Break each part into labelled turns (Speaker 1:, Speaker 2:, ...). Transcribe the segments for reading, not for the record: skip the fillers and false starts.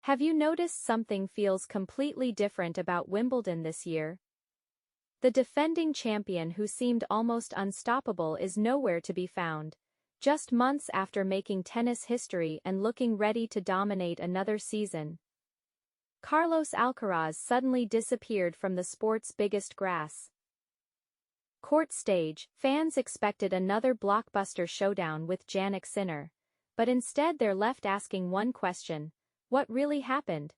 Speaker 1: Have you noticed something feels completely different about Wimbledon this year? The defending champion who seemed almost unstoppable is nowhere to be found, just months after making tennis history and looking ready to dominate another season. Carlos Alcaraz suddenly disappeared from the sport's biggest grass court stage. Fans expected another blockbuster showdown with Jannik Sinner, but instead they're left asking one question: what really happened?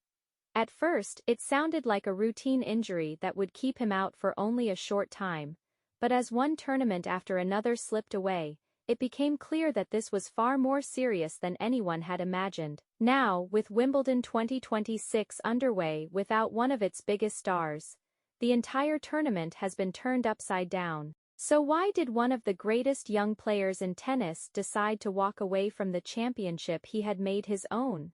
Speaker 1: At first, it sounded like a routine injury that would keep him out for only a short time, but as one tournament after another slipped away, it became clear that this was far more serious than anyone had imagined. Now, with Wimbledon 2026 underway without one of its biggest stars, the entire tournament has been turned upside down. So why did one of the greatest young players in tennis decide to walk away from the championship he had made his own?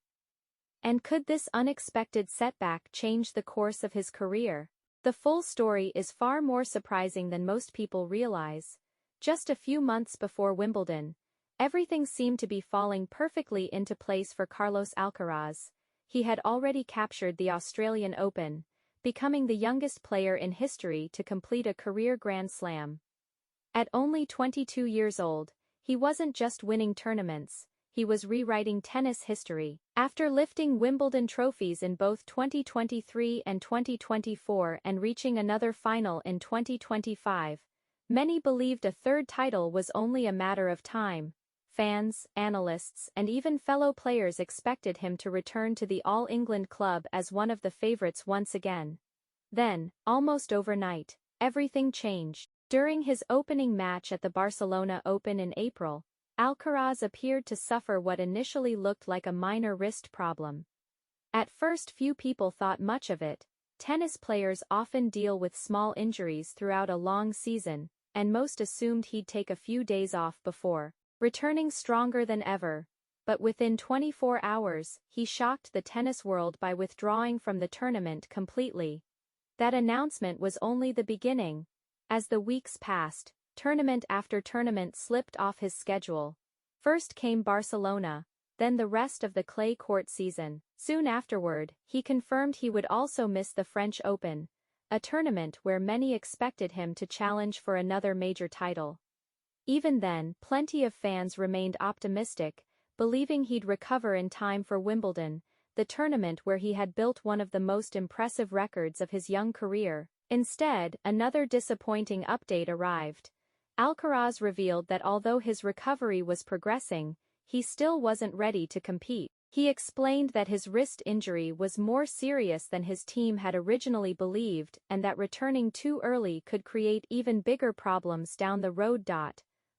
Speaker 1: And could this unexpected setback change the course of his career? The full story is far more surprising than most people realize. Just a few months before Wimbledon, everything seemed to be falling perfectly into place for Carlos Alcaraz. He had already captured the Australian Open, becoming the youngest player in history to complete a career Grand Slam. At only 22 years old, he wasn't just winning tournaments, he was rewriting tennis history. After lifting Wimbledon trophies in both 2023 and 2024 and reaching another final in 2025, many believed a third title was only a matter of time. Fans, analysts, and even fellow players expected him to return to the All England club as one of the favourites once again. Then, almost overnight, everything changed. During his opening match at the Barcelona Open in April, Alcaraz appeared to suffer what initially looked like a minor wrist problem. At first, few people thought much of it. Tennis players often deal with small injuries throughout a long season, and most assumed he'd take a few days off before returning stronger than ever. But within 24 hours, he shocked the tennis world by withdrawing from the tournament completely. That announcement was only the beginning. As the weeks passed, tournament after tournament slipped off his schedule. First came Barcelona, then the rest of the clay court season. Soon afterward, he confirmed he would also miss the French Open, a tournament where many expected him to challenge for another major title. Even then, plenty of fans remained optimistic, believing he'd recover in time for Wimbledon, the tournament where he had built one of the most impressive records of his young career. Instead, another disappointing update arrived. Alcaraz revealed that although his recovery was progressing, he still wasn't ready to compete. He explained that his wrist injury was more serious than his team had originally believed and that returning too early could create even bigger problems down the road.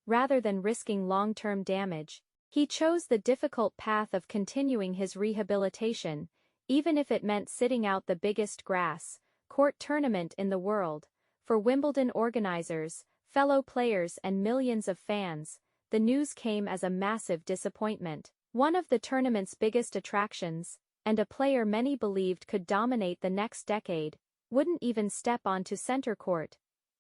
Speaker 1: Rather than risking long-term damage, he chose the difficult path of continuing his rehabilitation, even if it meant sitting out the biggest court tournament in the world. For Wimbledon organizers, fellow players and millions of fans, the news came as a massive disappointment. One of the tournament's biggest attractions, and a player many believed could dominate the next decade, wouldn't even step onto center court.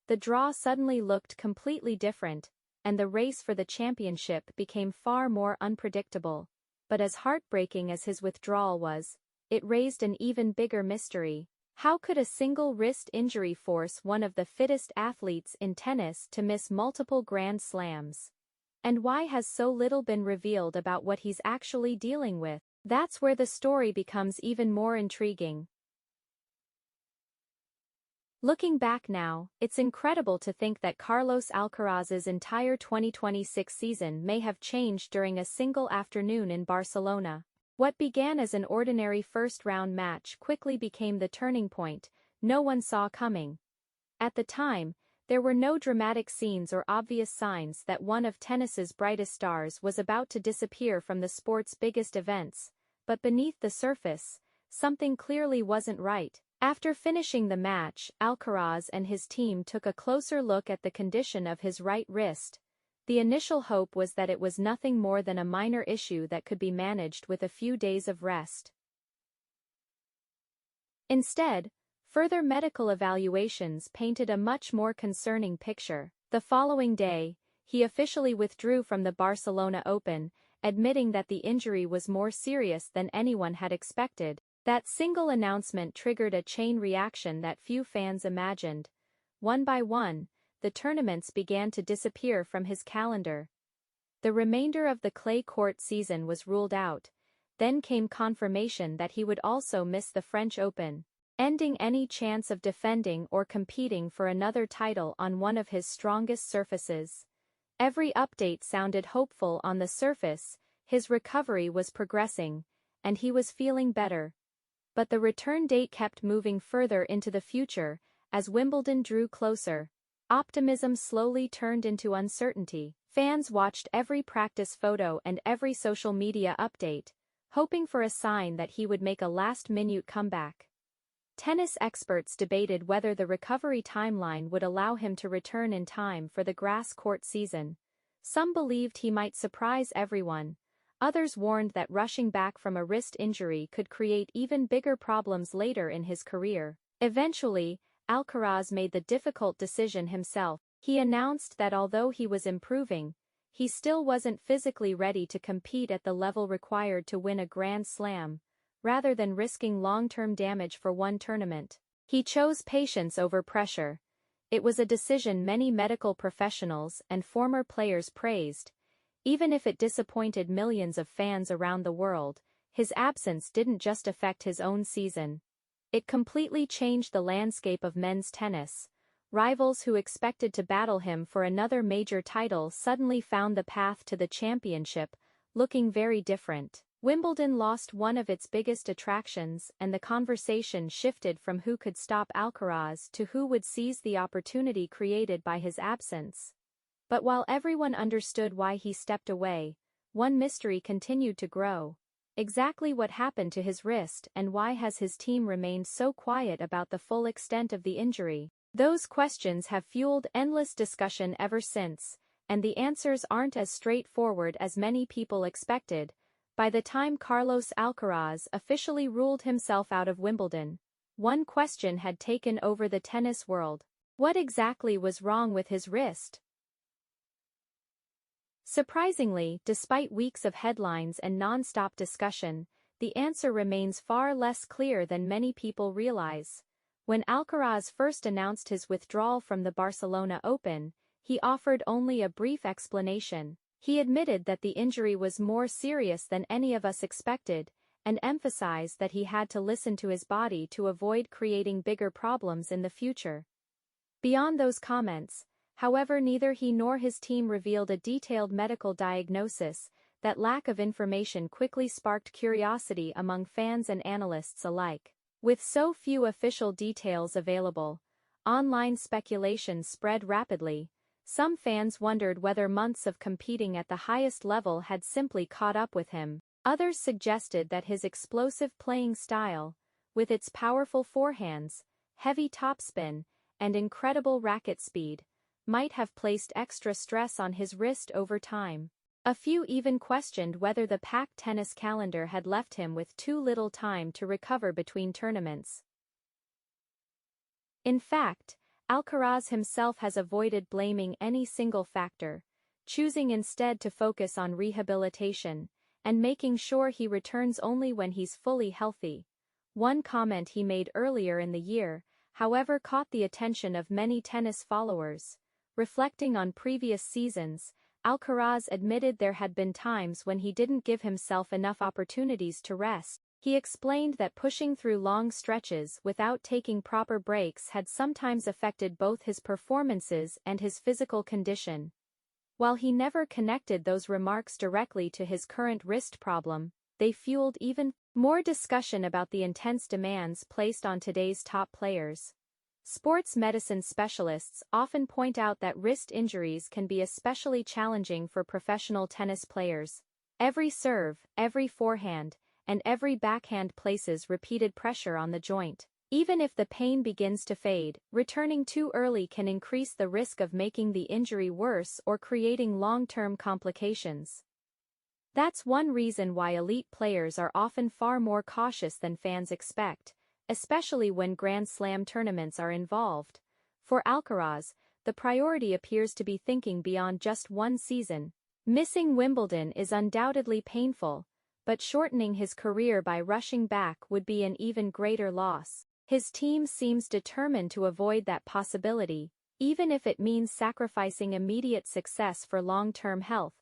Speaker 1: The draw suddenly looked completely different, and the race for the championship became far more unpredictable. But as heartbreaking as his withdrawal was, it raised an even bigger mystery. How could a single wrist injury force one of the fittest athletes in tennis to miss multiple Grand Slams? And why has so little been revealed about what he's actually dealing with? That's where the story becomes even more intriguing. Looking back now, it's incredible to think that Carlos Alcaraz's entire 2026 season may have changed during a single afternoon in Barcelona. What began as an ordinary first-round match quickly became the turning point no one saw coming. At the time, there were no dramatic scenes or obvious signs that one of tennis's brightest stars was about to disappear from the sport's biggest events, but beneath the surface, something clearly wasn't right. After finishing the match, Alcaraz and his team took a closer look at the condition of his right wrist. The initial hope was that it was nothing more than a minor issue that could be managed with a few days of rest. Instead, further medical evaluations painted a much more concerning picture. The following day, he officially withdrew from the Barcelona Open, admitting that the injury was more serious than anyone had expected. That single announcement triggered a chain reaction that few fans imagined. One by one, the tournaments began to disappear from his calendar. The remainder of the clay court season was ruled out. Then came confirmation that he would also miss the French Open, ending any chance of defending or competing for another title on one of his strongest surfaces. Every update sounded hopeful on the surface, his recovery was progressing, and he was feeling better. But the return date kept moving further into the future, as Wimbledon drew closer. Optimism slowly turned into uncertainty. Fans watched every practice photo and every social media update, hoping for a sign that he would make a last-minute comeback. Tennis experts debated whether the recovery timeline would allow him to return in time for the grass court season. Some believed he might surprise everyone. Others warned that rushing back from a wrist injury could create even bigger problems later in his career. Eventually, Alcaraz made the difficult decision himself. He announced that although he was improving, he still wasn't physically ready to compete at the level required to win a Grand Slam, rather than risking long-term damage for one tournament. He chose patience over pressure. It was a decision many medical professionals and former players praised. Even if it disappointed millions of fans around the world, his absence didn't just affect his own season. It completely changed the landscape of men's tennis. Rivals who expected to battle him for another major title suddenly found the path to the championship, looking very different. Wimbledon lost one of its biggest attractions, and the conversation shifted from who could stop Alcaraz to who would seize the opportunity created by his absence. But while everyone understood why he stepped away, one mystery continued to grow. Exactly what happened to his wrist, and why has his team remained so quiet about the full extent of the injury? Those questions have fueled endless discussion ever since, and the answers aren't as straightforward as many people expected. By the time Carlos Alcaraz officially ruled himself out of Wimbledon, one question had taken over the tennis world. What exactly was wrong with his wrist? Surprisingly, despite weeks of headlines and non-stop discussion, the answer remains far less clear than many people realize. When Alcaraz first announced his withdrawal from the Barcelona Open, he offered only a brief explanation. He admitted that the injury was more serious than any of us expected, and emphasized that he had to listen to his body to avoid creating bigger problems in the future. Beyond those comments, however, neither he nor his team revealed a detailed medical diagnosis. That lack of information quickly sparked curiosity among fans and analysts alike. With so few official details available, online speculation spread rapidly. Some fans wondered whether months of competing at the highest level had simply caught up with him. Others suggested that his explosive playing style, with its powerful forehands, heavy topspin, and incredible racket speed, might have placed extra stress on his wrist over time. A few even questioned whether the packed tennis calendar had left him with too little time to recover between tournaments. In fact, Alcaraz himself has avoided blaming any single factor, choosing instead to focus on rehabilitation, and making sure he returns only when he's fully healthy. One comment he made earlier in the year, however, caught the attention of many tennis followers. Reflecting on previous seasons, Alcaraz admitted there had been times when he didn't give himself enough opportunities to rest. He explained that pushing through long stretches without taking proper breaks had sometimes affected both his performances and his physical condition. While he never connected those remarks directly to his current wrist problem, they fueled even more discussion about the intense demands placed on today's top players. Sports medicine specialists often point out that wrist injuries can be especially challenging for professional tennis players. Every serve, every forehand, and every backhand places repeated pressure on the joint. Even if the pain begins to fade, returning too early can increase the risk of making the injury worse or creating long-term complications. That's one reason why elite players are often far more cautious than fans expect, especially when Grand Slam tournaments are involved. For Alcaraz, the priority appears to be thinking beyond just one season. Missing Wimbledon is undoubtedly painful, but shortening his career by rushing back would be an even greater loss. His team seems determined to avoid that possibility, even if it means sacrificing immediate success for long-term health.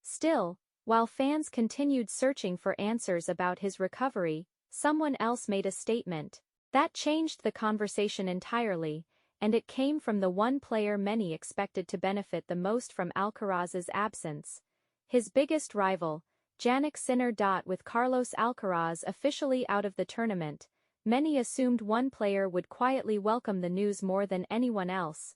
Speaker 1: Still, while fans continued searching for answers about his recovery, someone else made a statement that changed the conversation entirely, and it came from the one player many expected to benefit the most from Alcaraz's absence. His biggest rival, Jannik Sinner. With Carlos Alcaraz officially out of the tournament, many assumed one player would quietly welcome the news more than anyone else.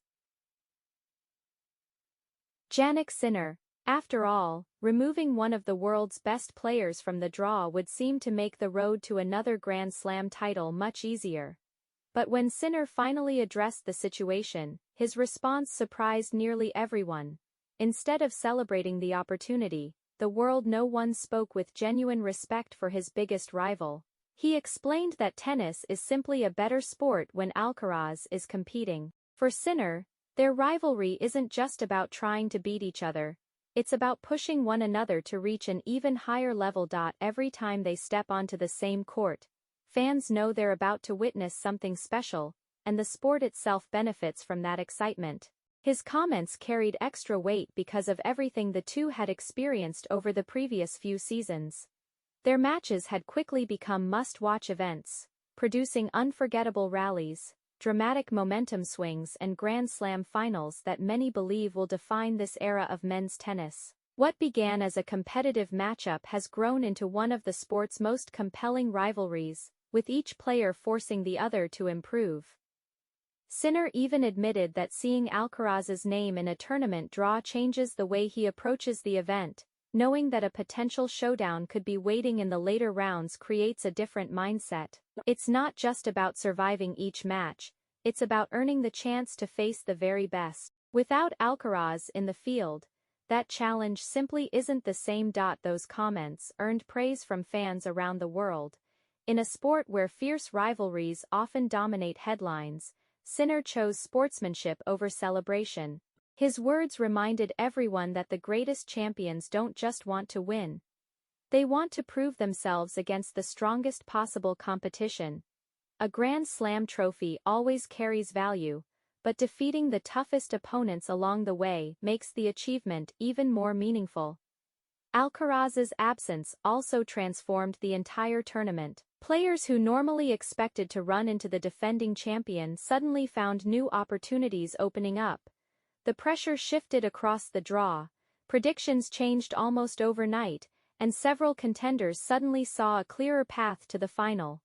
Speaker 1: Jannik Sinner. After all, removing one of the world's best players from the draw would seem to make the road to another Grand Slam title much easier. But when Sinner finally addressed the situation, his response surprised nearly everyone. Instead of celebrating the opportunity, the world no one spoke with genuine respect for his biggest rival. He explained that tennis is simply a better sport when Alcaraz is competing. For Sinner, their rivalry isn't just about trying to beat each other. It's about pushing one another to reach an even higher level. Every time they step onto the same court, fans know they're about to witness something special, and the sport itself benefits from that excitement. His comments carried extra weight because of everything the two had experienced over the previous few seasons. Their matches had quickly become must-watch events, producing unforgettable rallies, dramatic momentum swings and Grand Slam finals that many believe will define this era of men's tennis. What began as a competitive matchup has grown into one of the sport's most compelling rivalries, with each player forcing the other to improve. Sinner even admitted that seeing Alcaraz's name in a tournament draw changes the way he approaches the event, knowing that a potential showdown could be waiting in the later rounds creates a different mindset. It's not just about surviving each match, it's about earning the chance to face the very best. Without Alcaraz in the field, that challenge simply isn't the same. Those comments earned praise from fans around the world. In a sport where fierce rivalries often dominate headlines, Sinner chose sportsmanship over celebration. His words reminded everyone that the greatest champions don't just want to win. They want to prove themselves against the strongest possible competition. A Grand Slam trophy always carries value, but defeating the toughest opponents along the way makes the achievement even more meaningful. Alcaraz's absence also transformed the entire tournament. Players who normally expected to run into the defending champion suddenly found new opportunities opening up. The pressure shifted across the draw, predictions changed almost overnight, and several contenders suddenly saw a clearer path to the final.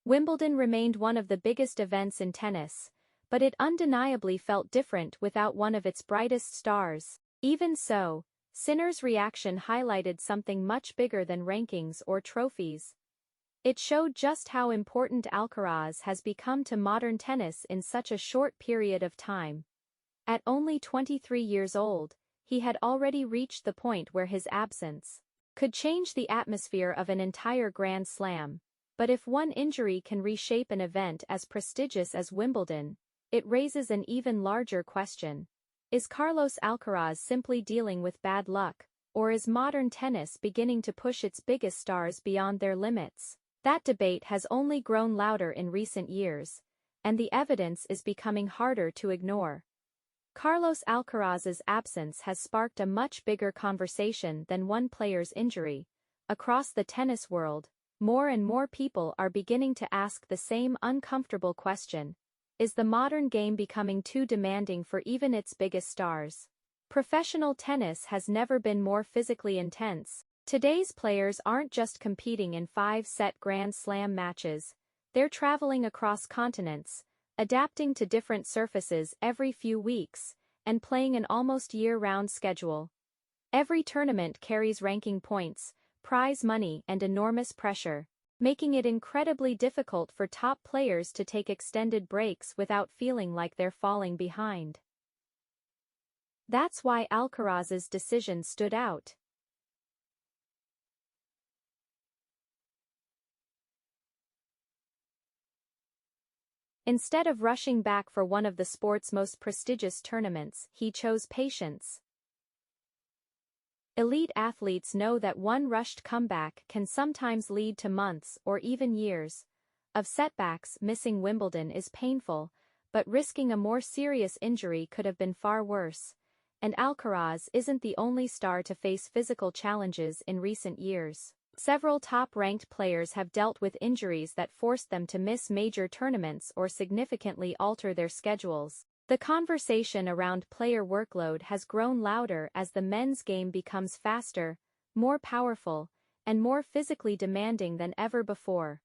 Speaker 1: Wimbledon remained one of the biggest events in tennis, but it undeniably felt different without one of its brightest stars. Even so, Sinner's reaction highlighted something much bigger than rankings or trophies. It showed just how important Alcaraz has become to modern tennis in such a short period of time. At only 23 years old, he had already reached the point where his absence could change the atmosphere of an entire Grand Slam. But if one injury can reshape an event as prestigious as Wimbledon, it raises an even larger question. Is Carlos Alcaraz simply dealing with bad luck, or is modern tennis beginning to push its biggest stars beyond their limits? That debate has only grown louder in recent years, and the evidence is becoming harder to ignore. Carlos Alcaraz's absence has sparked a much bigger conversation than one player's injury. Across the tennis world, more and more people are beginning to ask the same uncomfortable question. Is the modern game becoming too demanding for even its biggest stars? Professional tennis has never been more physically intense. Today's players aren't just competing in 5-set Grand Slam matches, they're traveling across continents, adapting to different surfaces every few weeks, and playing an almost year-round schedule. Every tournament carries ranking points, prize money and enormous pressure, making it incredibly difficult for top players to take extended breaks without feeling like they're falling behind. That's why Alcaraz's decision stood out. Instead of rushing back for one of the sport's most prestigious tournaments, he chose patience. Elite athletes know that one rushed comeback can sometimes lead to months or even years of setbacks. Missing Wimbledon is painful, but risking a more serious injury could have been far worse. And Alcaraz isn't the only star to face physical challenges in recent years. Several top-ranked players have dealt with injuries that forced them to miss major tournaments or significantly alter their schedules. The conversation around player workload has grown louder as the men's game becomes faster, more powerful, and more physically demanding than ever before.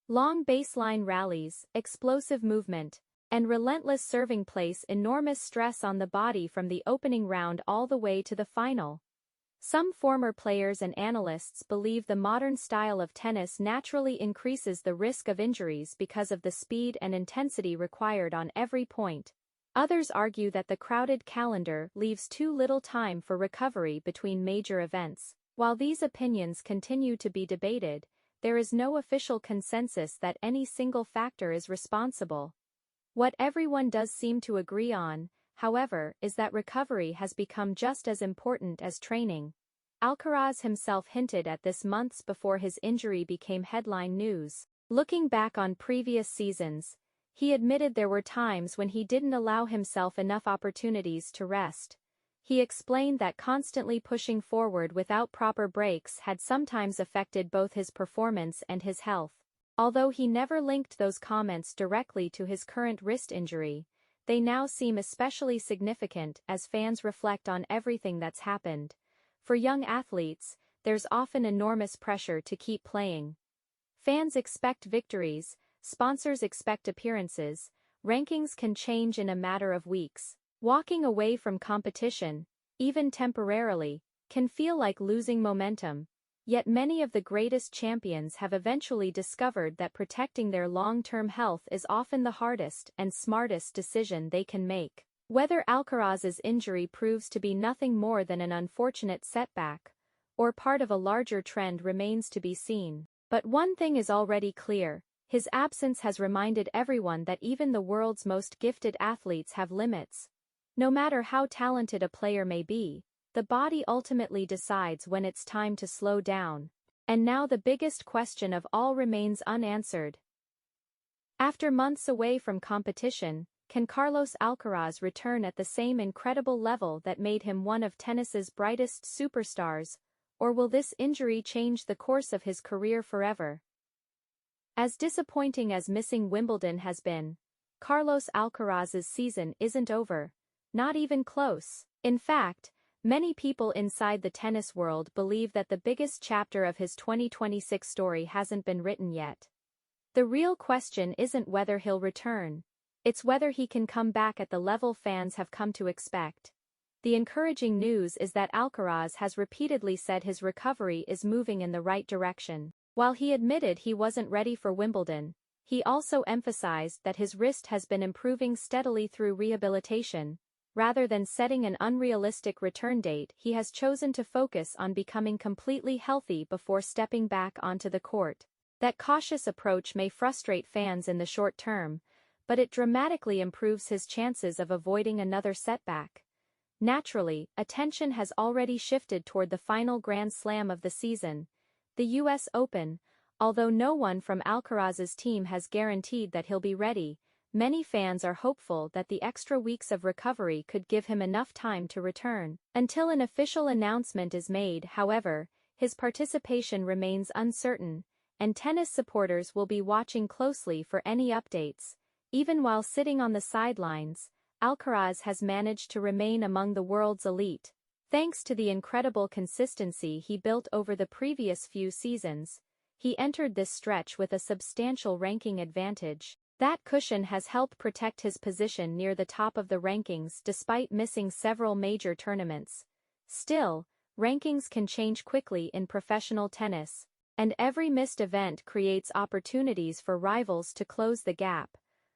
Speaker 1: Long baseline rallies, explosive movement, and relentless serving place enormous stress on the body from the opening round all the way to the final. Some former players and analysts believe the modern style of tennis naturally increases the risk of injuries because of the speed and intensity required on every point. Others argue that the crowded calendar leaves too little time for recovery between major events. While these opinions continue to be debated, there is no official consensus that any single factor is responsible. What everyone does seem to agree on, however, is that recovery has become just as important as training. Alcaraz himself hinted at this months before his injury became headline news. Looking back on previous seasons, he admitted there were times when he didn't allow himself enough opportunities to rest. He explained that constantly pushing forward without proper breaks had sometimes affected both his performance and his health. Although he never linked those comments directly to his current wrist injury, they now seem especially significant as fans reflect on everything that's happened. For young athletes, there's often enormous pressure to keep playing. Fans expect victories, sponsors expect appearances, rankings can change in a matter of weeks. Walking away from competition, even temporarily, can feel like losing momentum. Yet many of the greatest champions have eventually discovered that protecting their long-term health is often the hardest and smartest decision they can make. Whether Alcaraz's injury proves to be nothing more than an unfortunate setback, or part of a larger trend remains to be seen. But one thing is already clear, his absence has reminded everyone that even the world's most gifted athletes have limits. No matter how talented a player may be, the body ultimately decides when it's time to slow down. And now the biggest question of all remains unanswered. After months away from competition, can Carlos Alcaraz return at the same incredible level that made him one of tennis's brightest superstars, or will this injury change the course of his career forever? As disappointing as missing Wimbledon has been, Carlos Alcaraz's season isn't over, not even close. In fact, many people inside the tennis world believe that the biggest chapter of his 2026 story hasn't been written yet. The real question isn't whether he'll return, it's whether he can come back at the level fans have come to expect. The encouraging news is that Alcaraz has repeatedly said his recovery is moving in the right direction. While he admitted he wasn't ready for Wimbledon, he also emphasized that his wrist has been improving steadily through rehabilitation. Rather than setting an unrealistic return date, he has chosen to focus on becoming completely healthy before stepping back onto the court. That cautious approach may frustrate fans in the short term, but it dramatically improves his chances of avoiding another setback. Naturally, attention has already shifted toward the final Grand Slam of the season, the US Open. Although no one from Alcaraz's team has guaranteed that he'll be ready, many fans are hopeful that the extra weeks of recovery could give him enough time to return. Until an official announcement is made, however, his participation remains uncertain, and tennis supporters will be watching closely for any updates. Even while sitting on the sidelines, Alcaraz has managed to remain among the world's elite. Thanks to the incredible consistency he built over the previous few seasons, he entered this stretch with a substantial ranking advantage. That cushion has helped protect his position near the top of the rankings despite missing several major tournaments. Still, rankings can change quickly in professional tennis, and every missed event creates opportunities for rivals to close the gap.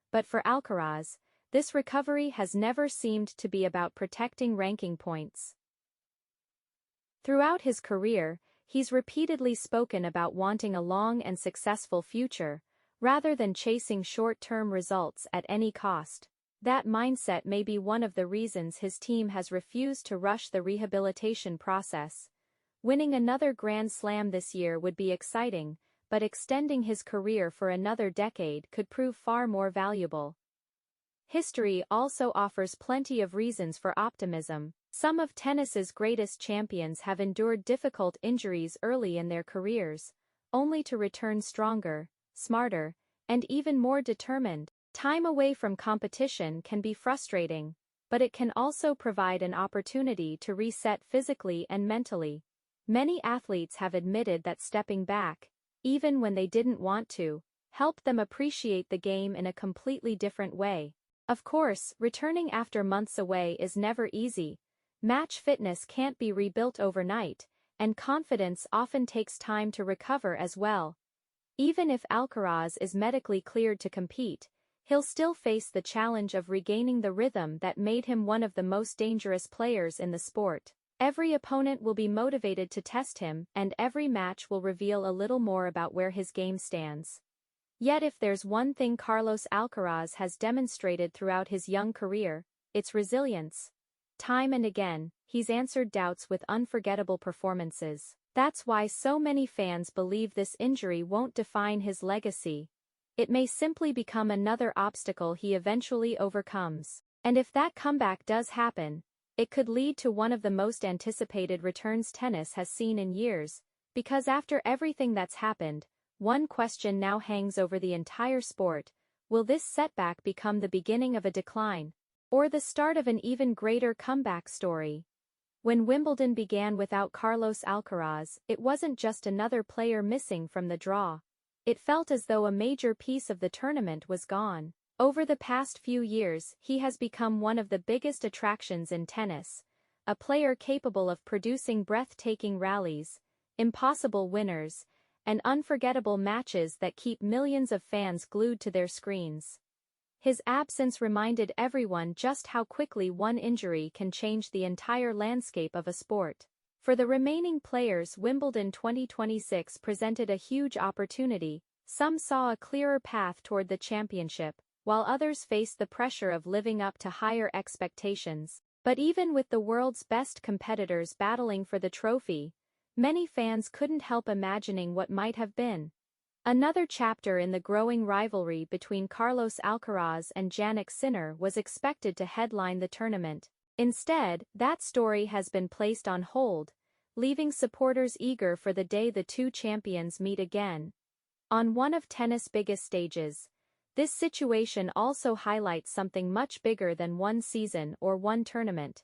Speaker 1: But for Alcaraz, this recovery has never seemed to be about protecting ranking points. Throughout his career, he's repeatedly spoken about wanting a long and successful future, rather than chasing short-term results at any cost. That mindset may be one of the reasons his team has refused to rush the rehabilitation process. Winning another Grand Slam this year would be exciting, but extending his career for another decade could prove far more valuable. History also offers plenty of reasons for optimism. Some of tennis's greatest champions have endured difficult injuries early in their careers, only to return stronger, smarter, and even more determined. Time away from competition can be frustrating, but it can also provide an opportunity to reset physically and mentally. Many athletes have admitted that stepping back, even when they didn't want to, helped them appreciate the game in a completely different way. Of course, returning after months away is never easy. Match fitness can't be rebuilt overnight, and confidence often takes time to recover as well. Even if Alcaraz is medically cleared to compete, he'll still face the challenge of regaining the rhythm that made him one of the most dangerous players in the sport. Every opponent will be motivated to test him, and every match will reveal a little more about where his game stands. Yet if there's one thing Carlos Alcaraz has demonstrated throughout his young career, it's resilience. Time and again, he's answered doubts with unforgettable performances. That's why so many fans believe this injury won't define his legacy. It may simply become another obstacle he eventually overcomes. And if that comeback does happen, it could lead to one of the most anticipated returns tennis has seen in years, because after everything that's happened, one question now hangs over the entire sport: will this setback become the beginning of a decline, or the start of an even greater comeback story? When Wimbledon began without Carlos Alcaraz, it wasn't just another player missing from the draw. It felt as though a major piece of the tournament was gone. Over the past few years, he has become one of the biggest attractions in tennis, a player capable of producing breathtaking rallies, impossible winners, and unforgettable matches that keep millions of fans glued to their screens. His absence reminded everyone just how quickly one injury can change the entire landscape of a sport. For the remaining players, Wimbledon 2026 presented a huge opportunity. Some saw a clearer path toward the championship, while others faced the pressure of living up to higher expectations. But even with the world's best competitors battling for the trophy, many fans couldn't help imagining what might have been. Another chapter in the growing rivalry between Carlos Alcaraz and Jannik Sinner was expected to headline the tournament. Instead, that story has been placed on hold, leaving supporters eager for the day the two champions meet again. On one of tennis' biggest stages, this situation also highlights something much bigger than one season or one tournament.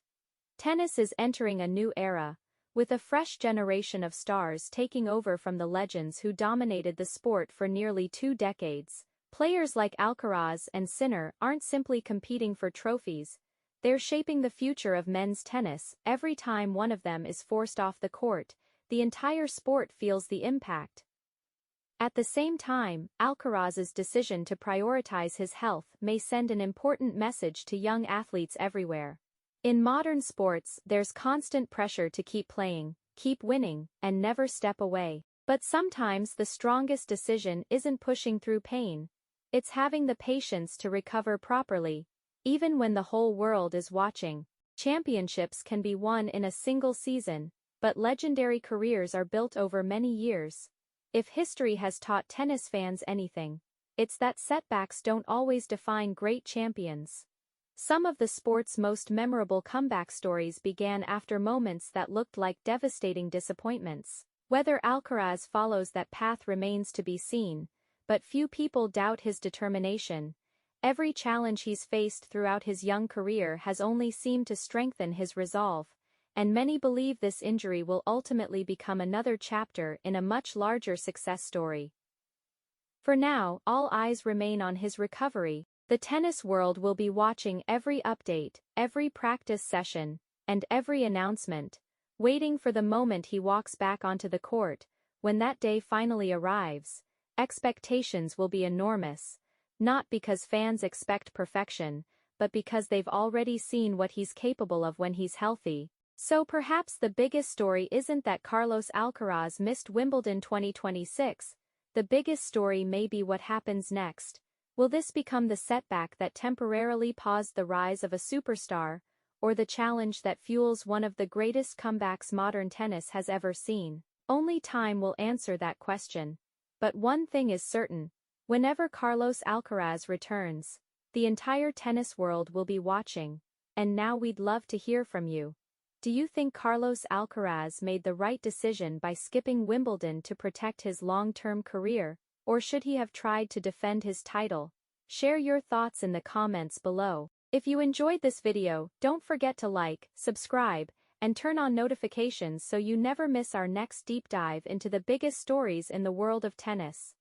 Speaker 1: Tennis is entering a new era, with a fresh generation of stars taking over from the legends who dominated the sport for nearly 2 decades. Players like Alcaraz and Sinner aren't simply competing for trophies, they're shaping the future of men's tennis. Every time one of them is forced off the court, the entire sport feels the impact. At the same time, Alcaraz's decision to prioritize his health may send an important message to young athletes everywhere. In modern sports, there's constant pressure to keep playing, keep winning, and never step away. But sometimes the strongest decision isn't pushing through pain. It's having the patience to recover properly, even when the whole world is watching. Championships can be won in a single season, but legendary careers are built over many years. If history has taught tennis fans anything, it's that setbacks don't always define great champions. Some of the sport's most memorable comeback stories began after moments that looked like devastating disappointments. Whether Alcaraz follows that path remains to be seen, but few people doubt his determination. Every challenge he's faced throughout his young career has only seemed to strengthen his resolve, and many believe this injury will ultimately become another chapter in a much larger success story. For now, all eyes remain on his recovery. The tennis world will be watching every update, every practice session, and every announcement, waiting for the moment he walks back onto the court. When that day finally arrives, expectations will be enormous, not because fans expect perfection, but because they've already seen what he's capable of when he's healthy. So perhaps the biggest story isn't that Carlos Alcaraz missed Wimbledon 2026, the biggest story may be what happens next. Will this become the setback that temporarily paused the rise of a superstar, or the challenge that fuels one of the greatest comebacks modern tennis has ever seen? Only time will answer that question. But one thing is certain: whenever Carlos Alcaraz returns, the entire tennis world will be watching. And now we'd love to hear from you. Do you think Carlos Alcaraz made the right decision by skipping Wimbledon to protect his long-term career, or should he have tried to defend his title? Share your thoughts in the comments below. If you enjoyed this video, don't forget to like, subscribe, and turn on notifications so you never miss our next deep dive into the biggest stories in the world of tennis.